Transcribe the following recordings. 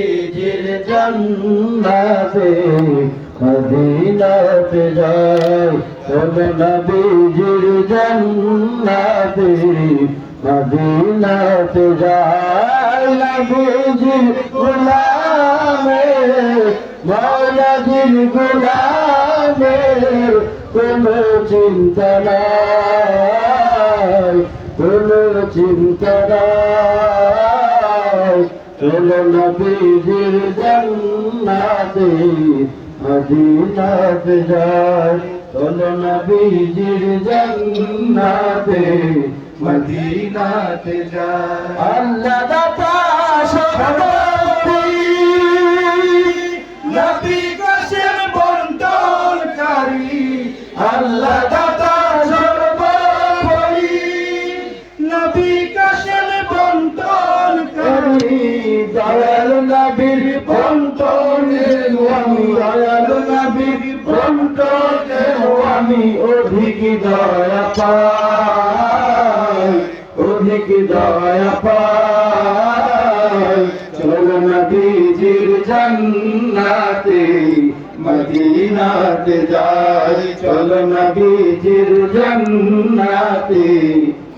নবীজির জান্নাতে মদিনাতে যাই চলো নবীজির জান্নাতে মদিনাতে যাই নবীজির গোলামে মওলাজির গোলামে কোনো চিন্তা নাই কোনো চিন্তা নাই চলো নবীজির জান্নাতে মদিনাতে যাই চলো নবীজির জান্নাতে মদিনাতে যাই আল্লাহ দাতা সর্বব্যাপী নবী কাশেম বন্টনকারী আল্লাহ দাতা সর্বব্যাপী নবী কাশেম বন্টনকারী দয়াল নবীর বন্টনে আমি দয়াল নবীর বন্টনে আমি অধিক দয়া পাই অধিক দয়া পাই চলো নবীজির জান্নাতে মদিনাতে যাই চলো নবীজির জান্নাতে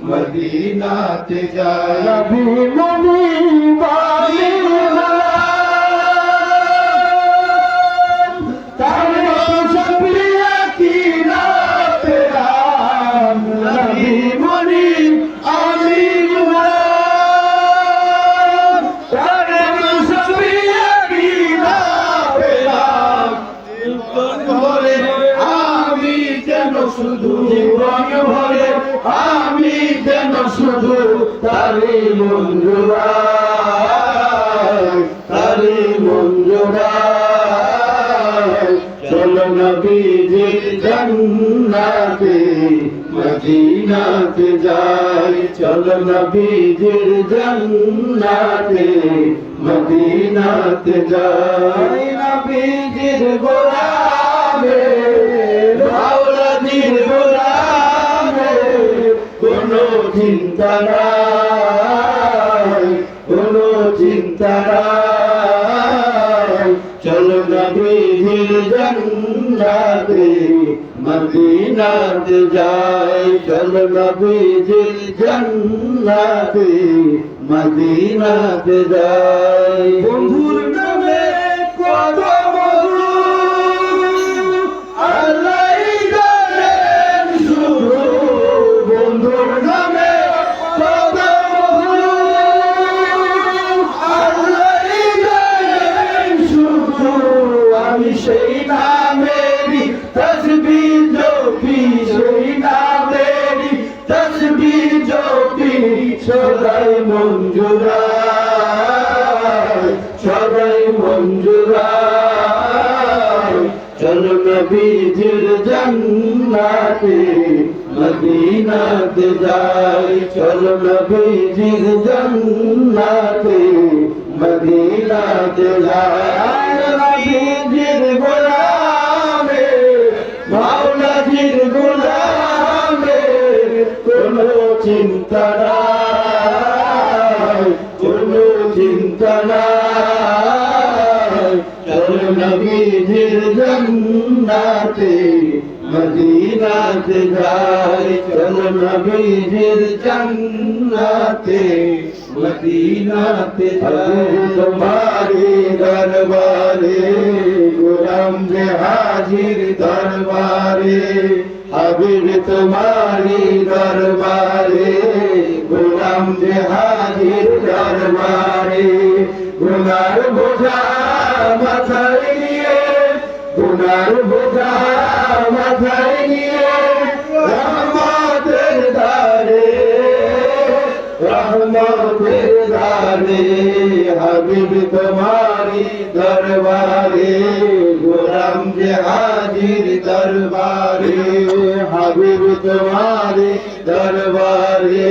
মদিনাতে যাই নবী মনি বাণী শুধু জীবন ভরে আমি যেন শুধু তারি মঞ্জুরাই চলো নবীজির জান্নাতে মদিনাতে যাই চলো নবীজির জান্নাতে মদিনাতে যাই নবীজির গোলামে মাওলাজির গোলামে কোনো চিন্তা নাই কোনো চিন্তা নাই চলো নবীজির জান্নাতে মদিনাতে যাই চলো নবীজির জান্নাতে মদিনাতে যাই বন্ধুর নামে কত সেই নামেরি তসবিহ জপি সেই নামেরি তসবিহ জপি সদাই মঞ্জুরাই সদাই মঞ্জুরাই চলো নবীজির জান্নাতে মদিনাতে যাই চলো নবীজির জান্নাতে মদিনাতে যাই নবীজির গোলামে মাওলাজির গোলামে কোনো চিন্তা নাই কোনো চিন্তা নাই চলো নবীজির জান্নাতে মদিনাতে যাই চলো নবীজির জান্নাতে মদিনাতে যাই তোমারি দরবারে গোলাম যে হাজির দরবারে হাবিব তোমারি দরবারে গোলাম যে হাজির দরবারে গুনার বোঝা মাথায় নিয়ে গুনার বোঝা মাথায় নিয়ে রহমতের ধারে রহমতের ধারে হাবিব তোমারি দরবারে গোলাম যে হাজির দরবারে হাবিব তোমারি দরবারে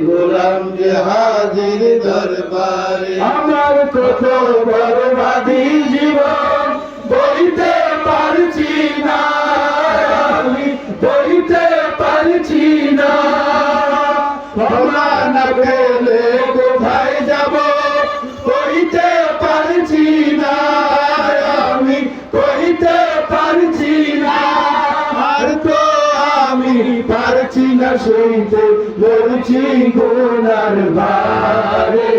গোলাম যে হাজির দরবারে আমার কত বরবাদি জীবন বলিতে পারছি না আমি বলিতে পারছি না ক্ষমা না পেলে কোথায় যাব বলিতে পারছি সইতে মরছি গুনার ভারে,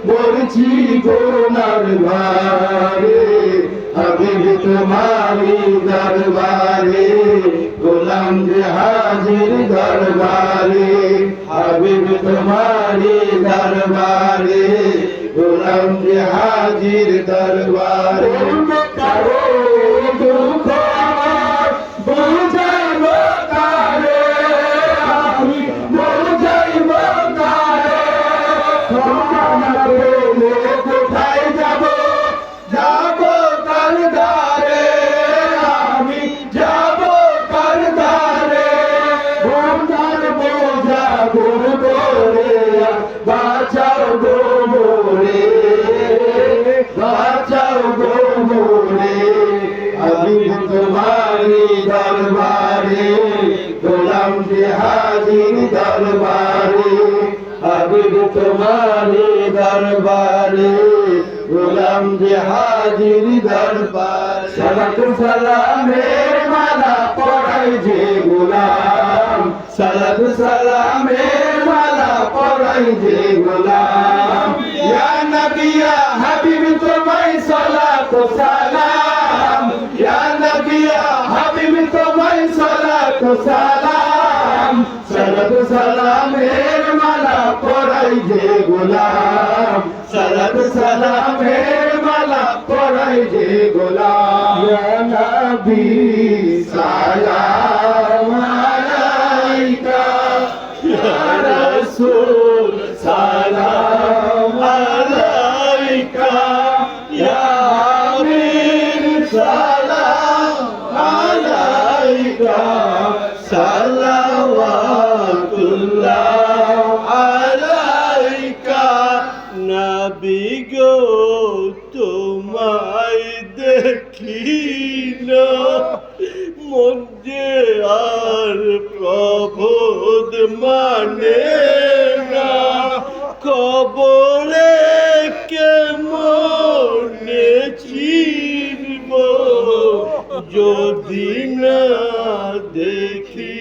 মরছি গুনার ভারে। হাবিব তোমারি দরবারে, গোলাম যে হাজির দরবারে। হাবিব তোমারি দরবারে, গোলাম যে হাজির দরবারে। কারো দুঃখ আমার বুঝাইব কারে, আমি বুঝাইব কারে। ক্ষমা না পেলে কোথায় যাব, যাব কার দ্বারে, আমি যাব কার দ্বারে। বন্ধার বোঝা গুণ করে বাঁচাও গো মোরে, বাঁচাও গো মোরে। হাবিব তোমারি দরবারে, গোলাম যে হাজির দরবারে। হাবিব তোমারি দরবারে, গোলাম যে হাজির দরবার। সালাতু সালামের মালা পরাই যে গোলাম, সালাতু সালামের মালা পরাই যে গোলাম। ইয়া নবী ইয়া হাবিব তোমায় সালাতু সালাম, ইয়া নবী ইয়া হাবিব তোমায় সালাতু সালাম। সালাতু সালামের মালা পরাই যে গোলাম, সালাতু সালামের মালা পরাই যে গোলাম। ইয়া নবী সালাম আলাইকা, ইয়া রাসূল সালাম আলাইকা, ইয়া হাবিব সালাম আলাইকা। সালাওয়াতুল্লাহ আলাইকা। নবী গো তোমায় দেখিনা, মন যে আর প্রবোধ মানে না। কবরে কেমনে চিনব যদি না দেখি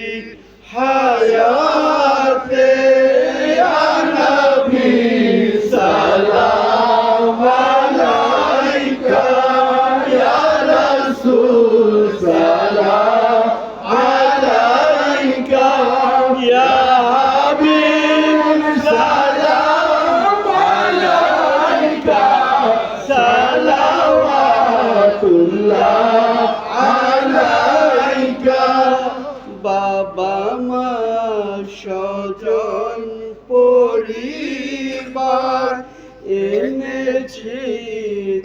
হায়াতে। ইয়া নবী সালাম আলাইকা, ইয়া রাসূল সালাম আলাইকা, ইয়া হাবিব সালাম আলাইকা। সালাওয়াতুল্লাহ আলাইকা। বাবা মা স্বজন পরিবার এনেছি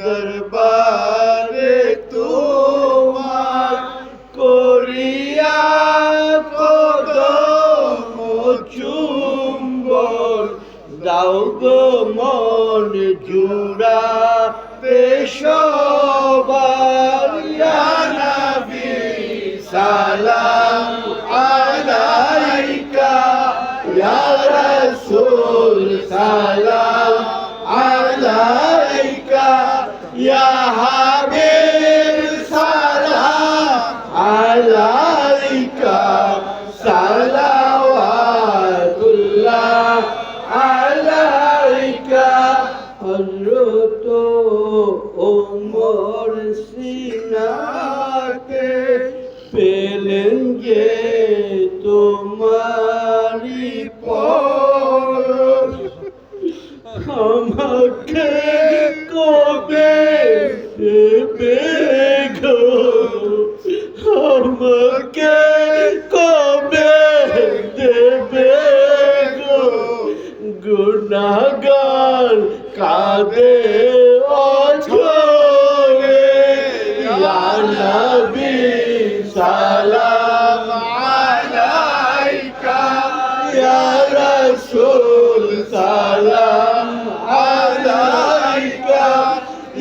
দরবারে তোমার, করিয়া কদম চুম্বন। দাও গো মন জুড়া পেশবার। ইয়া নবী সালাম আলাইকা, ইয়া রাসূল সালাম আলাইকা, ইয়া হাবিব সালাম আলাইকা। সালাওয়াতুল্লাহ আলাইকা। হযরত ওমর সিনাতে পেলেন যে তোমারি পরশ, আমাকে কবে দেবে গো, আমাকে কবে দেবে গো। গুনাহগার কাঁদে অঝরে, ইয়া নবী সালাম আলাইকা, ইয়া রাসূল সালাম আলাইকা,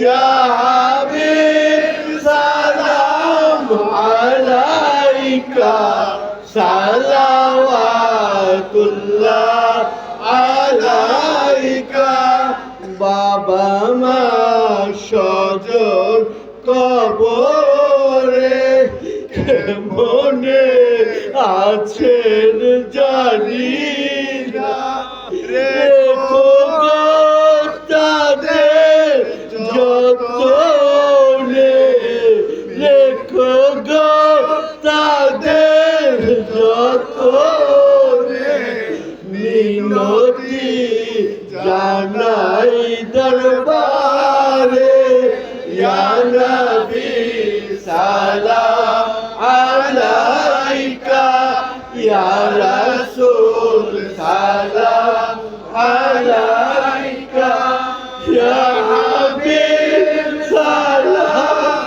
ইয়া হাবিব সালাম আলাইকা। সালাওয়াতুল্লাহ আলাইকা। বাবা মা স্বজন কবরে কেমনে আছেন জানি না, রেখো গো তাদের যতনে, রেখো গো তাদের যতনে, মিনতি জানাই দরবারে, ইয়া নবী সালাম আলাইকা, ইয়া রাসূল সালাম আলাইকা, ইয়া হাবিব সালাম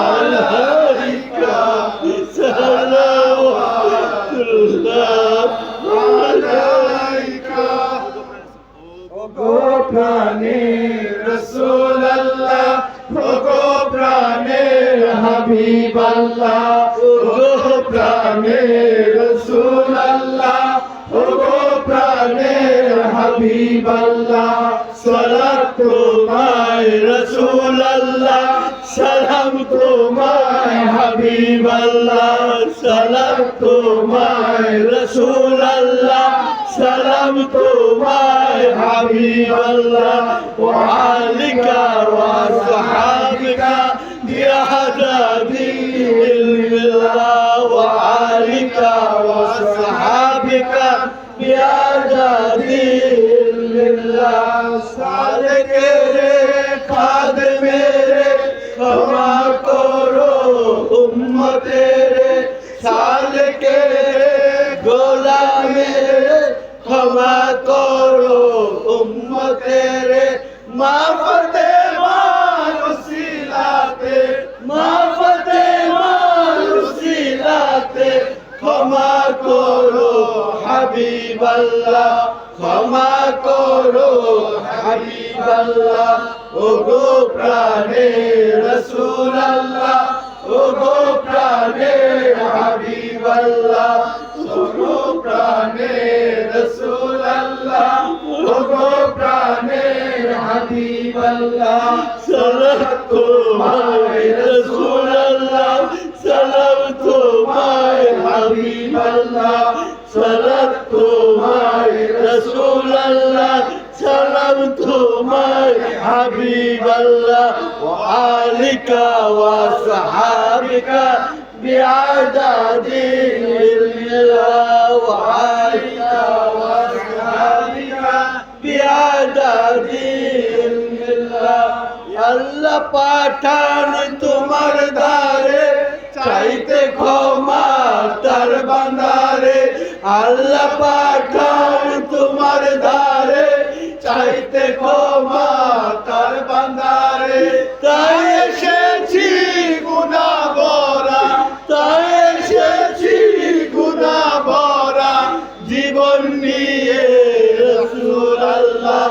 আলাইকা, সালাওয়াতুল্লাহ আলাইকা। ওগো প্রাণে রাসূলুল্লাহ, ওগো প্রাণে হাবিবাল্লাহ, ওগো প্রাণে রাসূলুল্লাহ, ওগো প্রাণে হাবিবাল্লাহ, সালাত তোমায় রাসূলুল্লাহ, সালাম তোমায় হাবিবাল্লাহ, সালাম তোমায় রাসূলুল্লাহ, সালাম তোমায় হাবিবাল্লাহ, ওয়া আলিকা ওয়া সাহাবিকা বিআদাদি ইলমিল্লাহ, ওয়া আলিকা ওয়া সাহাবিকা বিআদাদি ইলমিল্লাহ। সালেকে রে খাদমে রে ক্ষমা করো উম্মতের, সালেকে রে গোলামে রে ক্ষমা করো উম্মতের, মাফতে মানুসিলাতে, মাফতে মানুসিলাতে ক্ষমা করো হাবিবাল্লাহ, ক্ষমা করো হাবিবাল্লাহ। ওগো প্রাণে রাসূলুল্লাহ, ওগো প্রাণে হাবিবাল্লাহ, ওগো প্রাণে রাসূলুল্লাহ, ওগো প্রাণে হাবিবাল্লাহ, সালাত তোমায় রাসূলুল্লাহ, সালাম তোমায় হাবিবাল্লাহ, সালাত তোমায় রাসূলুল্লাহ, সালাম তোমায় হাবিবাল্লাহ, ওয়া আলিকা ওয়া সাহাবিকা বিআদাদি ইলমিল্লাহ, ওয়া আলিকা ওয়া সাহাবিকা বিআদাদি ইলমিল্লাহ। আল্লাহ পাঠান তোমার ধারে, চাইতে ক্ষমা তার বান্দারে, আল্লাহ পাঠান তোমার ধারে, চাইতে ক্ষমা তার বান্দারে, তাই এসেছি গুনাহ ভরা, তাই এসেছি গুনাহ ভরা, জীবন নিয়ে রাসূলুল্লাহ,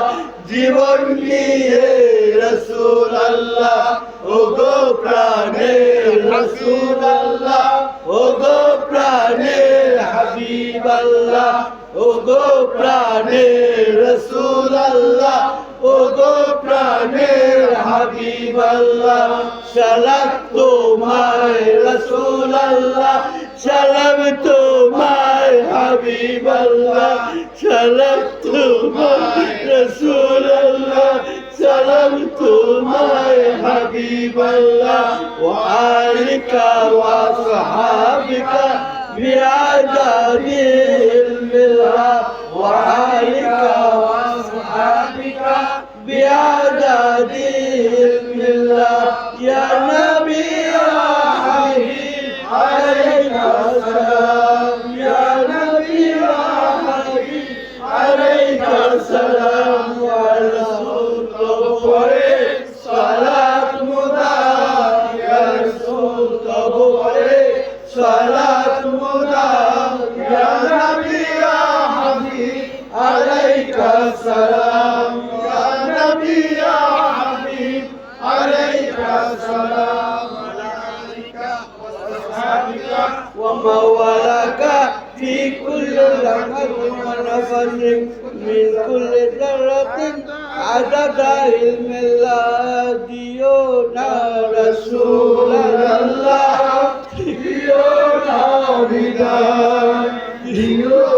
জীবন নিয়ে রাসূলুল্লাহ, ওগো প্রাণে রাসূলুল্লাহ, ওগো প্রাণে হাবিবাল্লাহ, ওগো প্রাণে রাসূলুল্লাহ, ওগো প্রাণে হাবিবাল্লাহ, সালাত তোমায় রাসূলুল্লাহ, সালাম তোমায় হাবিবাল্লাহ, সালাত তোমায় রাসূলুল্লাহ, সালাম তোমায় হাবিবাল্লাহ, ওয়া আলিকা ওয়া সাহাবিকা বিআদাদি ইলমিল্লাহ, ওয়া আলিকা ওয়া সাহাবিকা বিআদাদি ইলমিল্লাহ। ইয়া নবী ইয়া হাবিব আলাইকা সালাম, ইয়া নবী ইয়া হাবিব আলাইকা সালাম, ওয়া রাসূল কবরে সালাত মুদাম, ইয়া রাসূল কবরে সালাত মুদাম, ইয়া নবী ইয়া হাবিব আলাইকা সালাম, ইয়া নবী ইয়া হাবিব আলাইকা সালাম, আলাইকা ওয়া সাহাবিকা ওয়া মাওয়ালাকা ফি কুল্লি লাহজাতিন ওয়া নাফাসিন মিন কুল্লি যারাতিন আদাদা ইলমিল্লাহ। দিও না রাসূলুল্লাহ, দিও না বিদায়, দিও